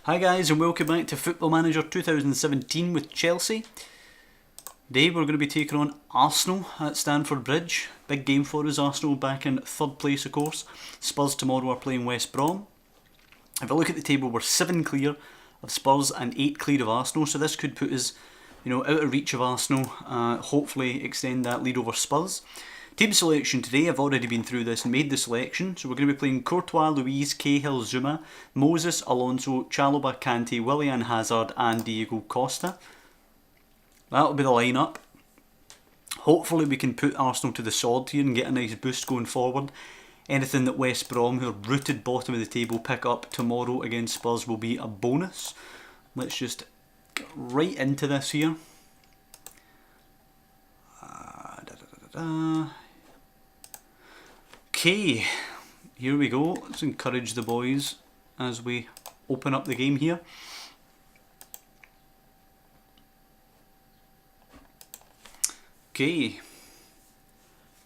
Hi guys and welcome back to Football Manager 2017 with Chelsea. Today we're going to be taking on Arsenal at Stamford Bridge. Big game for us, Arsenal back in third place of course. Spurs tomorrow are playing West Brom. If I look at the table, we're 7 clear of Spurs and 8 clear of Arsenal, so this could put us out of reach of Arsenal, hopefully extend that lead over Spurs. Team selection today, I've already been through this and made the selection. So we're going to be playing Courtois, Luiz, Cahill, Zuma, Moses, Alonso, Chalobah, Conte, Willian, Hazard and Diego Costa. That'll be the lineup. Hopefully we can put Arsenal to the sword here and get a nice boost going forward. Anything that West Brom, who are rooted bottom of the table, pick up tomorrow against Spurs will be a bonus. Let's just get right into this here. Okay, here we go. Let's encourage the boys as we open up the game here. Okay.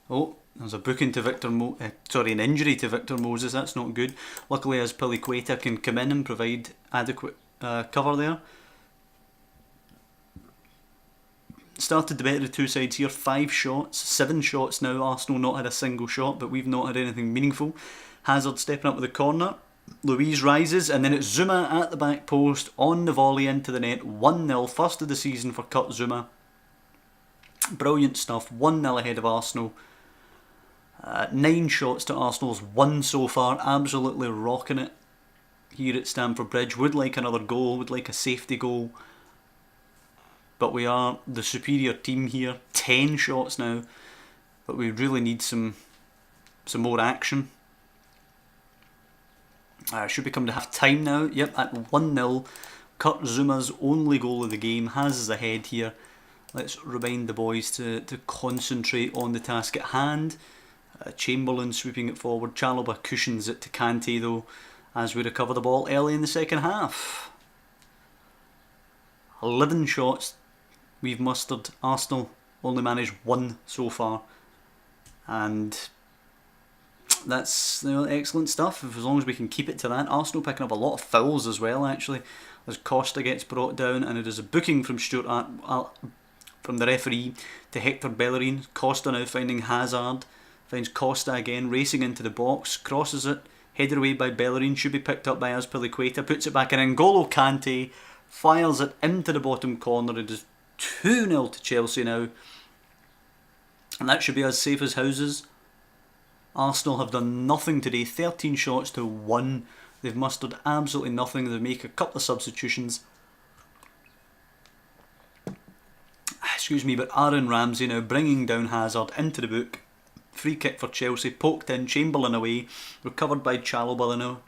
Oh, there's a booking to an injury to Victor Moses. That's not good. Luckily, as Piliqueta can come in and provide adequate cover there. Started the better of the two sides here. 5 shots, 7 shots now. Arsenal not had a single shot, but we've not had anything meaningful. Hazard stepping up with the corner. Luiz rises, and then it's Zuma at the back post on the volley into the net. 1-0, first of the season for Kurt Zuma. Brilliant stuff. 1-0 ahead of Arsenal. 9 shots to Arsenal's 1 so far. Absolutely rocking it here at Stamford Bridge. Would like another goal. Would like a safety goal. But we are the superior team here. 10 shots now. But we really need some more action. Should we come to half time now? Yep, at 1-0. Kurt Zuma's only goal of the game. Has us ahead here. Let's remind the boys to concentrate on the task at hand. Chamberlain sweeping it forward. Chalobah cushions it to Conte though as we recover the ball early in the second half. 11 shots we've mustered. Arsenal only managed 1 so far, and that's excellent stuff. As long as we can keep it to that. Arsenal picking up a lot of fouls as well actually, as Costa gets brought down, and it is a booking from from the referee to Hector Bellerin. Costa now finding Hazard, finds Costa again, racing into the box, crosses it, headed away by Bellerin, should be picked up by Piliqueta, puts it back in. N'Golo Kante fires it into the bottom corner. It is 2-0 to Chelsea now, and that should be as safe as houses. Arsenal have done nothing today. 13 shots to 1. They've mustered absolutely nothing. They make a couple of substitutions. Excuse me, but Aaron Ramsey now bringing down Hazard into the book. Free kick for Chelsea, poked in, Chamberlain away, recovered by Chalobah now.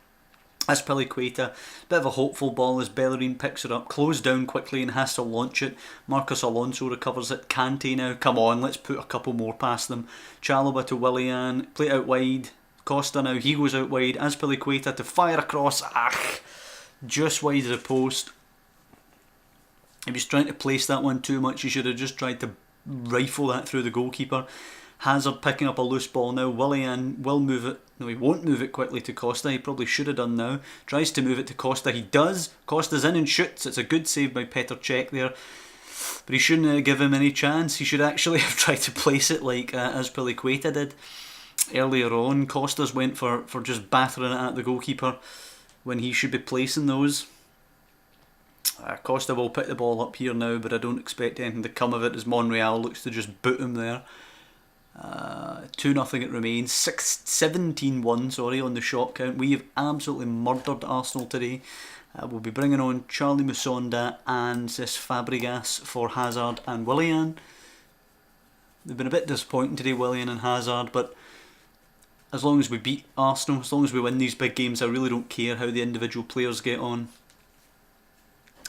As Piliqueta, bit of a hopeful ball as Bellerin picks it up, closed down quickly and has to launch it. Marcus Alonso recovers it. Conte now, come on, let's put a couple more past them. Chalobah to Willian, play it out wide. Costa now, he goes out wide. As Piliqueta to fire across, just wide of the post. If he's trying to place that one too much, he should have just tried to rifle that through the goalkeeper. Hazard picking up a loose ball now. Willian will move it. No, he won't move it quickly to Costa. He probably should have done now. Tries to move it to Costa. He does. Costa's in and shoots. It's a good save by Petr Cech there. But he shouldn't give him any chance. He should actually have tried to place it like as Piliqueta did earlier on. Costa's went for just battering it at the goalkeeper when he should be placing those. Costa will pick the ball up here now, but I don't expect anything to come of it as Monreal looks to just boot him there. 2-0 it remains. 17-1 on the shot count. We have absolutely murdered Arsenal today. We'll be bringing on Charlie Musonda and Cesc Fabregas for Hazard and Willian. They've been a bit disappointing today, Willian and Hazard, but as long as we beat Arsenal, as long as we win these big games, I really don't care how the individual players get on.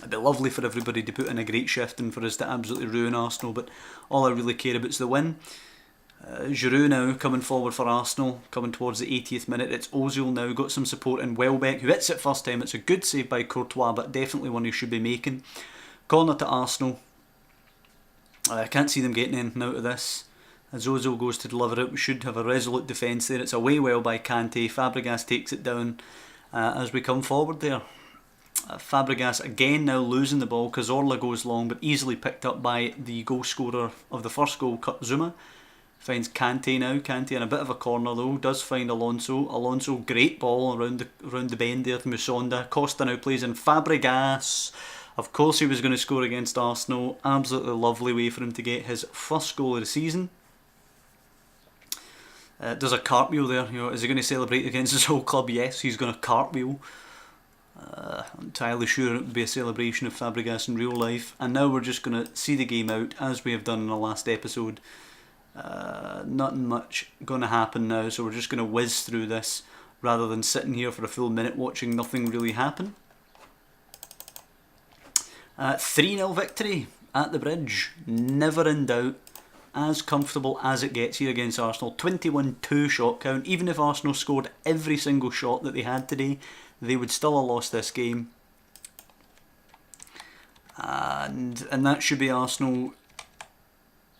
It'd be lovely for everybody to put in a great shift and for us to absolutely ruin Arsenal, but all I really care about is the win. Giroud now coming forward for Arsenal, coming towards the 80th minute. It's Ozil now, got some support in Welbeck, who hits it first time. It's a good save by Courtois, but definitely one he should be making. Corner to Arsenal. I can't see them getting anything out of this. As Ozil goes to deliver it, we should have a resolute defence there. It's away well by Conte. Fabregas takes it down as we come forward there. Fabregas again now losing the ball. Cazorla goes long, but easily picked up by the goal scorer of the first goal, Zuma. Finds Conte now. Conte in a bit of a corner though. Does find Alonso. Alonso, great ball around the bend there to Musonda. Costa now plays in Fabregas. Of course he was going to score against Arsenal. Absolutely lovely way for him to get his first goal of the season. Does a cartwheel there. Is he going to celebrate against his whole club? Yes, he's going to cartwheel. I'm entirely sure it would be a celebration of Fabregas in real life. And now we're just going to see the game out as we have done in the last episode. Nothing much going to happen now, so we're just going to whiz through this rather than sitting here for a full minute watching nothing really happen. 3-0 victory at the Bridge, never in doubt, as comfortable as it gets here against Arsenal. 21-2 shot count. Even if Arsenal scored every single shot that they had today, they would still have lost this game. And that should be Arsenal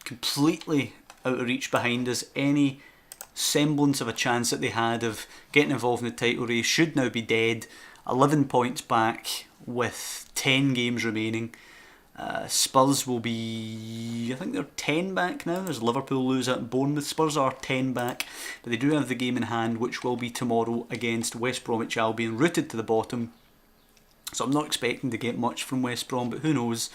completely out of reach behind us. Any semblance of a chance that they had of getting involved in the title race should now be dead. 11 points back with 10 games remaining. Spurs will be, I think they're 10 back now as Liverpool lose at Bournemouth. Spurs are 10 back, but they do have the game in hand, which will be tomorrow against West Bromwich Albion, rooted to the bottom. So I'm not expecting to get much from West Brom, but who knows.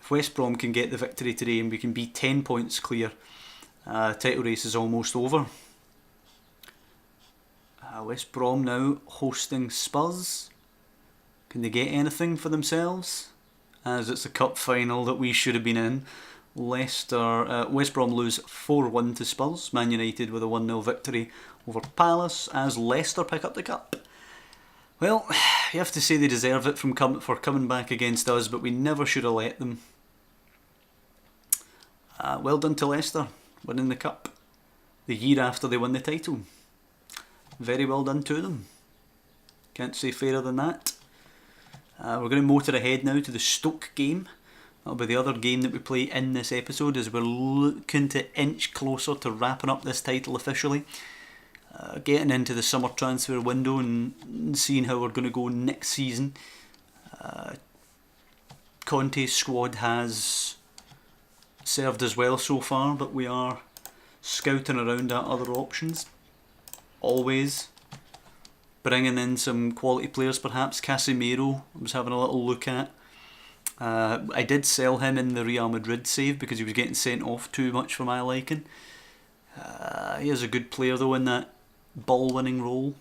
If West Brom can get the victory today and we can be 10 points clear, title race is almost over. West Brom now hosting Spurs. Can they get anything for themselves? As it's a cup final that we should have been in. West Brom lose 4-1 to Spurs. Man United with a 1-0 victory over Palace as Leicester pick up the cup. Well, you have to say they deserve it for coming back against us, but we never should have let them. Well done to Leicester, winning the cup the year after they won the title. Very well done to them. Can't say fairer than that. We're going to motor ahead now to the Stoke game. That'll be the other game that we play in this episode as we're looking to inch closer to wrapping up this title officially. Getting into the summer transfer window and seeing how we're going to go next season. Conte's squad has served us well so far, but we are scouting around at other options. Always. Bringing in some quality players perhaps. Casemiro I was having a little look at. I did sell him in the Real Madrid save because he was getting sent off too much for my liking. He is a good player though in that ball winning role,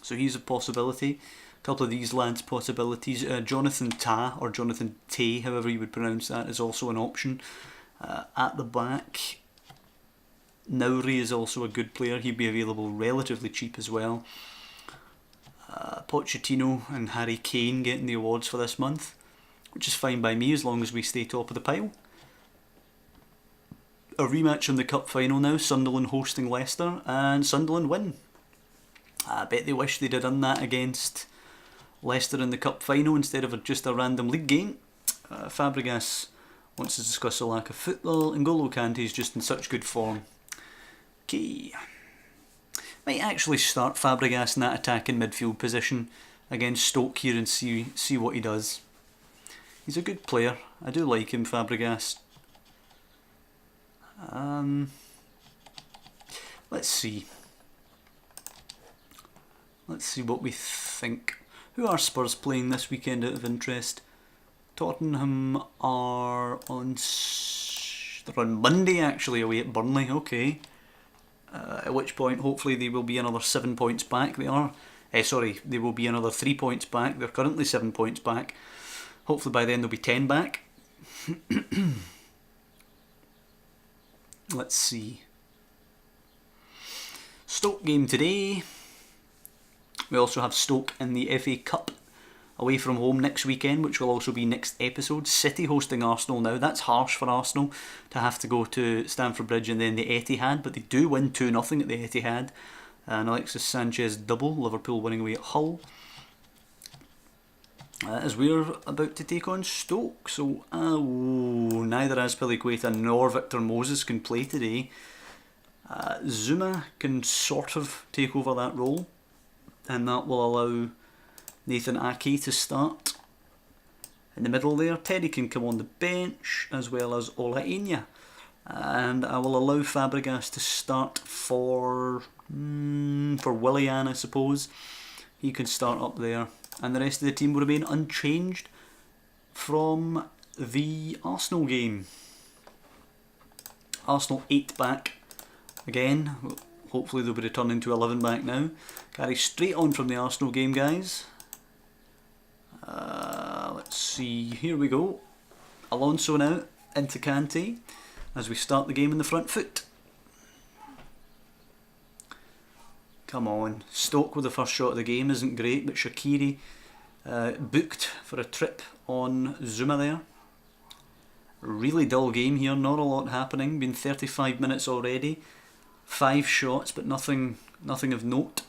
so he's a possibility. A couple of these lads possibilities. Jonathan Tah, or Jonathan Tay, however you would pronounce that, is also an option. At the back, Nauri is also a good player. He'd be available relatively cheap as well. Pochettino and Harry Kane getting the awards for this month, which is fine by me as long as we stay top of the pile. A rematch in the cup final now, Sunderland hosting Leicester, and Sunderland win. I bet they wish they'd have done that against Leicester in the cup final instead of just a random league game. Fabregas wants to discuss the lack of football. N'Golo Kante is just in such good form. Okay. Might actually start Fabregas in that attacking midfield position against Stoke here and see what he does. He's a good player. I do like him, Fabregas. Let's see. Let's see what we think. Who are Spurs playing this weekend out of interest? Tottenham are they're on Monday actually, away at Burnley. Okay. At which point hopefully they will be another 7 points back. They will be another 3 points back. They're currently 7 points back. Hopefully by then they'll be 10 back. Let's see. Stoke game today. We also have Stoke in the FA Cup away from home next weekend, which will also be next episode. City hosting Arsenal now. That's harsh for Arsenal to have to go to Stamford Bridge and then the Etihad, but they do win 2-0 at the Etihad. And Alexis Sanchez double, Liverpool winning away at Hull. As we're about to take on Stoke. So, neither Azpilicueta nor Victor Moses can play today. Zuma can sort of take over that role, and that will allow Nathan Ake to start. In the middle there, Teddy can come on the bench, as well as Ola Enya. And I will allow Fabregas to start for Willian, I suppose. He can start up there. And the rest of the team will remain unchanged from the Arsenal game. Arsenal 8 back again. Hopefully they'll be returning to 11 back now. Carry straight on from the Arsenal game, guys. Let's see, here we go. Alonso now into Conte as we start the game in the front foot. Come on, Stoke with the first shot of the game isn't great, but Shaqiri booked for a trip on Zuma there. Really dull game here, not a lot happening. Been 35 minutes already. 5 shots, but nothing of note.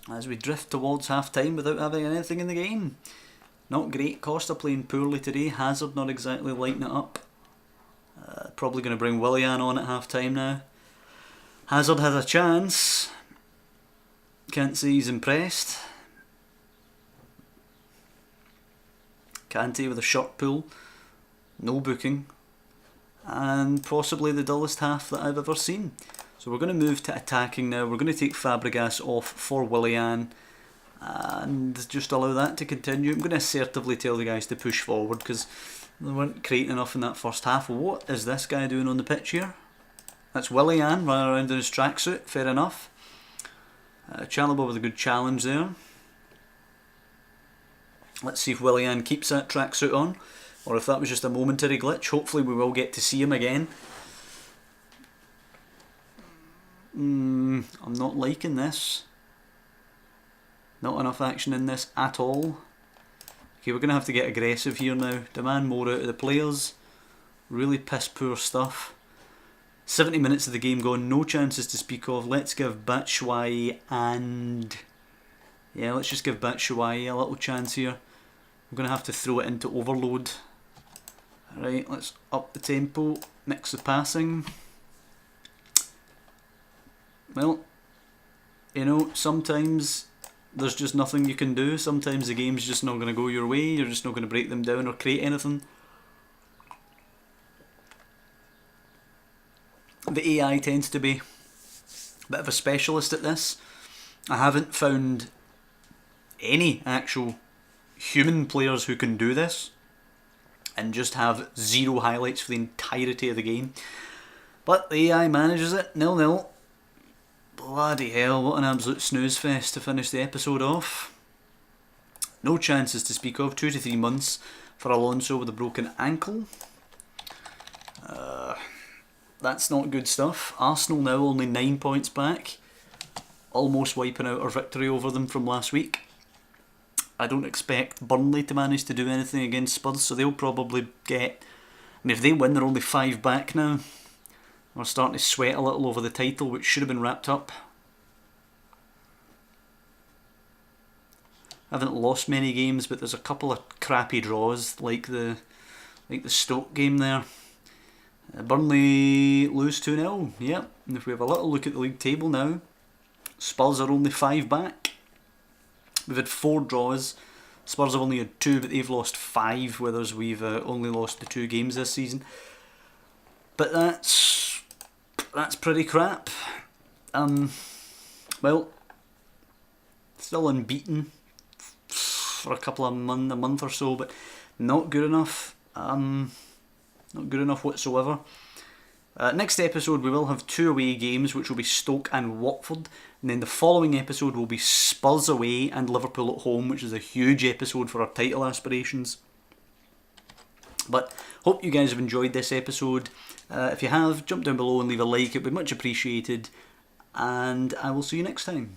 As we drift towards half time without having anything in the game. Not great. Costa playing poorly today. Hazard not exactly lighting it up. Probably going to bring Willian on at half time now. Hazard has a chance. Can't say he's impressed. Conte with a short pull. No booking. And possibly the dullest half that I've ever seen. So we're going to move to attacking now. We're going to take Fabregas off for Willian and just allow that to continue. I'm going to assertively tell the guys to push forward because they weren't creating enough in that first half. What is this guy doing on the pitch here? That's Willian running around in his tracksuit, fair enough. Chalobah with a good challenge there. Let's see if Willian keeps that tracksuit on, or if that was just a momentary glitch. Hopefully we will get to see him again. I'm not liking this. Not enough action in this at all. Okay, we're going to have to get aggressive here now. Demand more out of the players. Really piss poor stuff. 70 minutes of the game gone, no chances to speak of. Let's give Batshuayi and... yeah, let's just give Batshuayi a little chance here. We're going to have to throw it into overload. Right, let's up the tempo, mix the passing. Well, you know, sometimes there's just nothing you can do. Sometimes the game's just not going to go your way. You're just not going to break them down or create anything. The AI tends to be a bit of a specialist at this. I haven't found any actual human players who can do this and just have 0 highlights for the entirety of the game. But the AI manages it, 0-0. Bloody hell, what an absolute snooze fest to finish the episode off. No chances to speak of, 2 to 3 months for Alonso with a broken ankle. That's not good stuff. Arsenal now only 9 points back, almost wiping out our victory over them from last week. I don't expect Burnley to manage to do anything against Spurs, so they'll probably get... and if they win, they're only 5 back now. We're starting to sweat a little over the title, which should have been wrapped up. I haven't lost many games, but there's a couple of crappy draws, like the Stoke game there. Burnley lose 2-0, yep. And if we have a little look at the league table now, Spurs are only 5 back. We've had 4 draws. Spurs have only had 2, but they've lost 5, whereas we've only lost the 2 games this season. But that's pretty crap. Well, still unbeaten for a month or so, but not good enough. Not good enough whatsoever. Next episode we will have 2 away games, which will be Stoke and Watford, and then the following episode will be Spurs away and Liverpool at home, which is a huge episode for our title aspirations. But hope you guys have enjoyed this episode. If you have, jump down below and leave a like, it would be much appreciated, and I will see you next time.